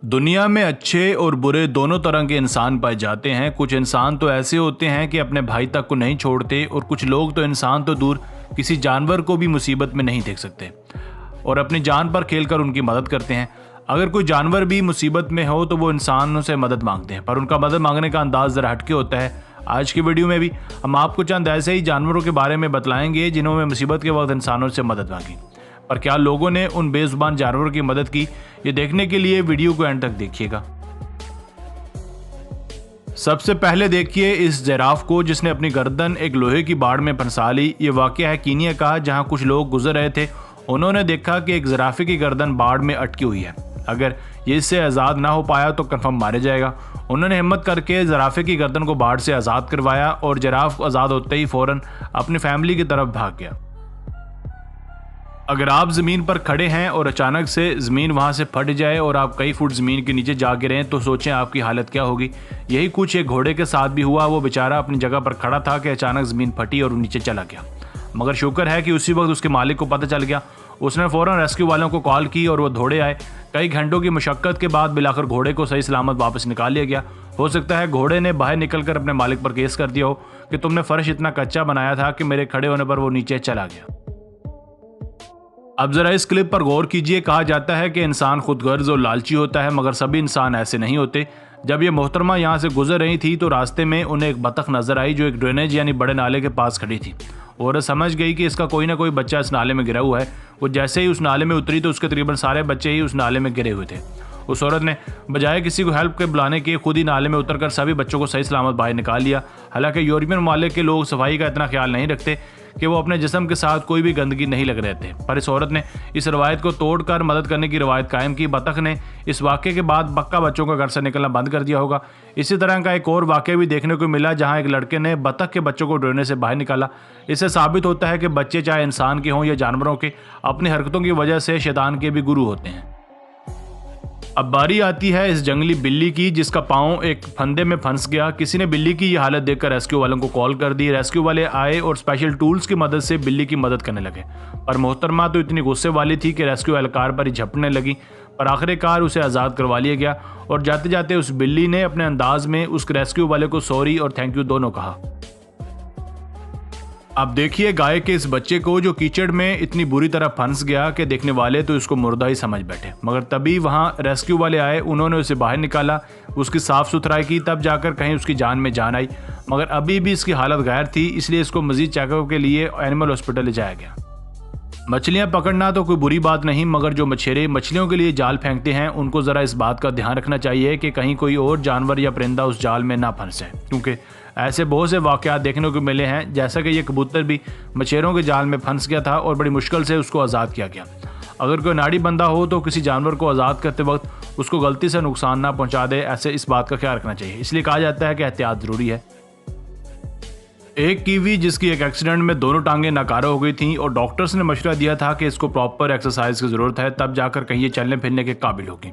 दुनिया में अच्छे और बुरे दोनों तरह के इंसान पाए जाते हैं। कुछ इंसान तो ऐसे होते हैं कि अपने भाई तक को नहीं छोड़ते, और कुछ लोग तो इंसान तो दूर किसी जानवर को भी मुसीबत में नहीं देख सकते और अपनी जान पर खेलकर उनकी मदद करते हैं। अगर कोई जानवर भी मुसीबत में हो तो वो इंसानों से मदद मांगते हैं, पर उनका मदद मांगने का अंदाज ज़रा हटके होता है। आज की वीडियो में भी हम आपको चंद ऐसे ही जानवरों के बारे में बतलाएंगे जिन्होंने मुसीबत के वक्त इंसानों से मदद मांगी, पर क्या लोगों ने उन बेजुबान जानवरों की मदद की, ये देखने के लिए वीडियो को एंड तक देखिएगा। सबसे पहले देखिए इस जिराफ को जिसने अपनी गर्दन एक लोहे की बाड़ में फंसा ली। ये वाकया है कीनिया का, जहां कुछ लोग गुजर रहे थे। उन्होंने देखा कि एक जिराफे की गर्दन बाड़ में अटकी हुई है। अगर ये इससे आज़ाद ना हो पाया तो कंफर्म मारे जाएगा। उन्होंने हिम्मत करके जिराफे की गर्दन को बाड़ से आज़ाद करवाया और जिराफ आज़ाद होते ही फौरन अपनी फैमिली की तरफ भाग गया। अगर आप ज़मीन पर खड़े हैं और अचानक से ज़मीन वहाँ से फट जाए और आप कई फुट ज़मीन के नीचे जा गिरें तो सोचें आपकी हालत क्या होगी। यही कुछ एक घोड़े के साथ भी हुआ। वो बेचारा अपनी जगह पर खड़ा था कि अचानक ज़मीन फटी और नीचे चला गया, मगर शुक्र है कि उसी वक्त उसके मालिक को पता चल गया। उसने फ़ौरन रेस्क्यू वालों को कॉल की और वो दौड़े आए। कई घंटों की मशक्क़त के बाद मिलाकर घोड़े को सही सलामत वापस निकाल लिया गया। हो सकता है घोड़े ने बाहर निकलकर अपने मालिक पर केस कर दिया हो कि तुमने फ़र्श इतना कच्चा बनाया था कि मेरे खड़े होने पर वो नीचे चला गया। अब जरा इस क्लिप पर गौर कीजिए। कहा जाता है कि इंसान खुदगर्ज और लालची होता है, मगर सभी इंसान ऐसे नहीं होते। जब ये मोहतरमा यहाँ से गुजर रही थी तो रास्ते में उन्हें एक बतख नजर आई जो एक ड्रेनेज यानी बड़े नाले के पास खड़ी थी। औरत समझ गई कि इसका कोई ना कोई बच्चा इस नाले में गिरा हुआ है। वो जैसे ही उस नाले में उतरी तो उसके तकरीबन सारे बच्चे ही उस नाले में गिरे हुए थे। उस औरत ने बजाय किसी को हेल्प के बुलाने के खुद ही नाले में उतरकर सभी बच्चों को सही सलामत बाहर निकाल लिया। हालांकि यूरोपियन ममालिक के लोग सफाई का इतना ख्याल नहीं रखते कि वो अपने जिस्म के साथ कोई भी गंदगी नहीं लग रहे थे, पर इस औरत ने इस रवायत को तोड़कर मदद करने की रवायत कायम की। बतख ने इस वाक़े के बाद पक्का बच्चों का घर से निकलना बंद कर दिया होगा। इसी तरह का एक और वाक़या भी देखने को मिला जहां एक लड़के ने बतख के बच्चों को ड्रोने से बाहर निकाला। इससे साबित होता है कि बच्चे चाहे इंसान के हों या जानवरों के, अपनी हरकतों की वजह से शैतान के भी गुरु होते हैं। अब बारी आती है इस जंगली बिल्ली की जिसका पाँव एक फंदे में फंस गया। किसी ने बिल्ली की ये हालत देखकर रेस्क्यू वालों को कॉल कर दी। रेस्क्यू वाले आए और स्पेशल टूल्स की मदद से बिल्ली की मदद करने लगे, पर मोहतरमा तो इतनी गुस्से वाली थी कि रेस्क्यू एहलकार पर ही झपटने लगी। पर आखिरकार उसे आज़ाद करवा लिया गया और जाते जाते उस बिल्ली ने अपने अंदाज में उस रेस्क्यू वाले को सॉरी और थैंक यू दोनों कहा। अब देखिए गाय के इस बच्चे को जो कीचड़ में इतनी बुरी तरह फंस गया कि देखने वाले तो इसको मुर्दा ही समझ बैठे, मगर तभी वहां रेस्क्यू वाले आए। उन्होंने उसे बाहर निकाला, उसकी साफ सुथराई की, तब जाकर कहीं उसकी जान में जान आई। मगर अभी भी इसकी हालत गैर थी, इसलिए इसको मजीद चेकअप के लिए एनिमल हॉस्पिटल ले जाया गया। मछलियां पकड़ना तो कोई बुरी बात नहीं, मगर जो मछेरे मछलियों के लिए जाल फेंकते हैं उनको ज़रा इस बात का ध्यान रखना चाहिए कि कहीं कोई और जानवर या परिंदा उस जाल में ना फंसे, क्योंकि ऐसे बहुत से वाक़यात देखने को मिले हैं। जैसा कि ये कबूतर भी मछेरों के जाल में फंस गया था और बड़ी मुश्किल से उसको आज़ाद किया गया। अगर कोई नाड़ी बंदा हो तो किसी जानवर को आज़ाद करते वक्त उसको गलती से नुकसान ना पहुँचा दे, ऐसे इस बात का ख्याल रखना चाहिए। इसलिए कहा जाता है कि एहतियात ज़रूरी है। एक कीवी जिसकी एक एक्सीडेंट में दोनों टांगें नाकारा हो गई थीं और डॉक्टर्स ने मशवरा दिया था कि इसको प्रॉपर एक्सरसाइज की ज़रूरत है, तब जाकर कहीं ये चलने फिरने के काबिल होगी।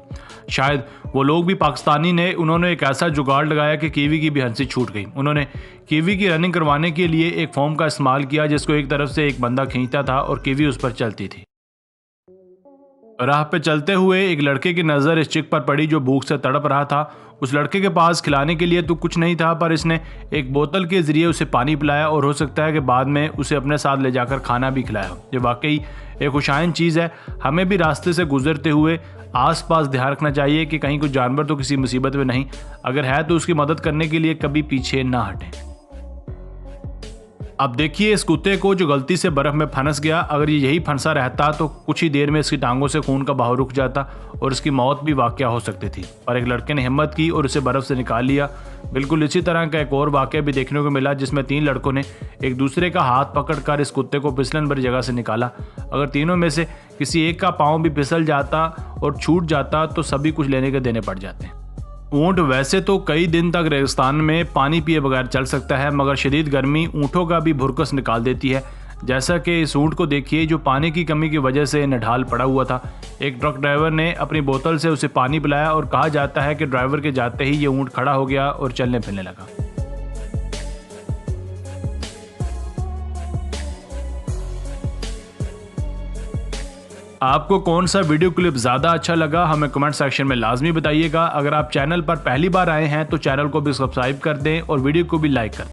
शायद वो लोग भी पाकिस्तानी ने उन्होंने एक ऐसा जुगाड़ लगाया कि कीवी की भी हंसी छूट गई। उन्होंने कीवी की रनिंग करवाने के लिए एक फॉर्म का इस्तेमाल किया जिसको एक तरफ से एक बंदा खींचता था और कीवी उस पर चलती थी। राह पे चलते हुए एक लड़के की नज़र इस चिक पर पड़ी जो भूख से तड़प रहा था। उस लड़के के पास खिलाने के लिए तो कुछ नहीं था, पर इसने एक बोतल के ज़रिए उसे पानी पिलाया और हो सकता है कि बाद में उसे अपने साथ ले जाकर खाना भी खिलाया हो। ये वाकई एक खुशाइन चीज़ है। हमें भी रास्ते से गुजरते हुए आसपास ध्यान रखना चाहिए कि कहीं कोई जानवर तो किसी मुसीबत में नहीं, अगर है तो उसकी मदद करने के लिए कभी पीछे ना हटें। अब देखिए इस कुत्ते को जो गलती से बर्फ़ में फंस गया। अगर ये यही फंसा रहता तो कुछ ही देर में इसकी टांगों से खून का बहाव रुक जाता और इसकी मौत भी वाक़या हो सकती थी, पर एक लड़के ने हिम्मत की और उसे बर्फ़ से निकाल लिया। बिल्कुल इसी तरह का एक और वाक़या भी देखने को मिला जिसमें 3 लड़कों ने एक दूसरे का हाथ पकड़कर इस कुत्ते को फिसलन भरी जगह से निकाला। अगर तीनों में से किसी एक का पाँव भी फिसल जाता और छूट जाता तो सभी कुछ लेने के देने पड़ जाते। ऊँट वैसे तो कई दिन तक रेगिस्तान में पानी पिए बगैर चल सकता है, मगर शदीद गर्मी ऊँटों का भी भुरकस निकाल देती है। जैसा कि इस ऊँट को देखिए जो पानी की कमी की वजह से नढाल पड़ा हुआ था। एक ट्रक ड्राइवर ने अपनी बोतल से उसे पानी पिलाया और कहा जाता है कि ड्राइवर के जाते ही ये ऊँट खड़ा हो गया और चलने फिरने लगा। आपको कौन सा वीडियो क्लिप ज़्यादा अच्छा लगा हमें कमेंट सेक्शन में लाजमी बताइएगा। अगर आप चैनल पर पहली बार आए हैं तो चैनल को भी सब्सक्राइब कर दें और वीडियो को भी लाइक कर दें।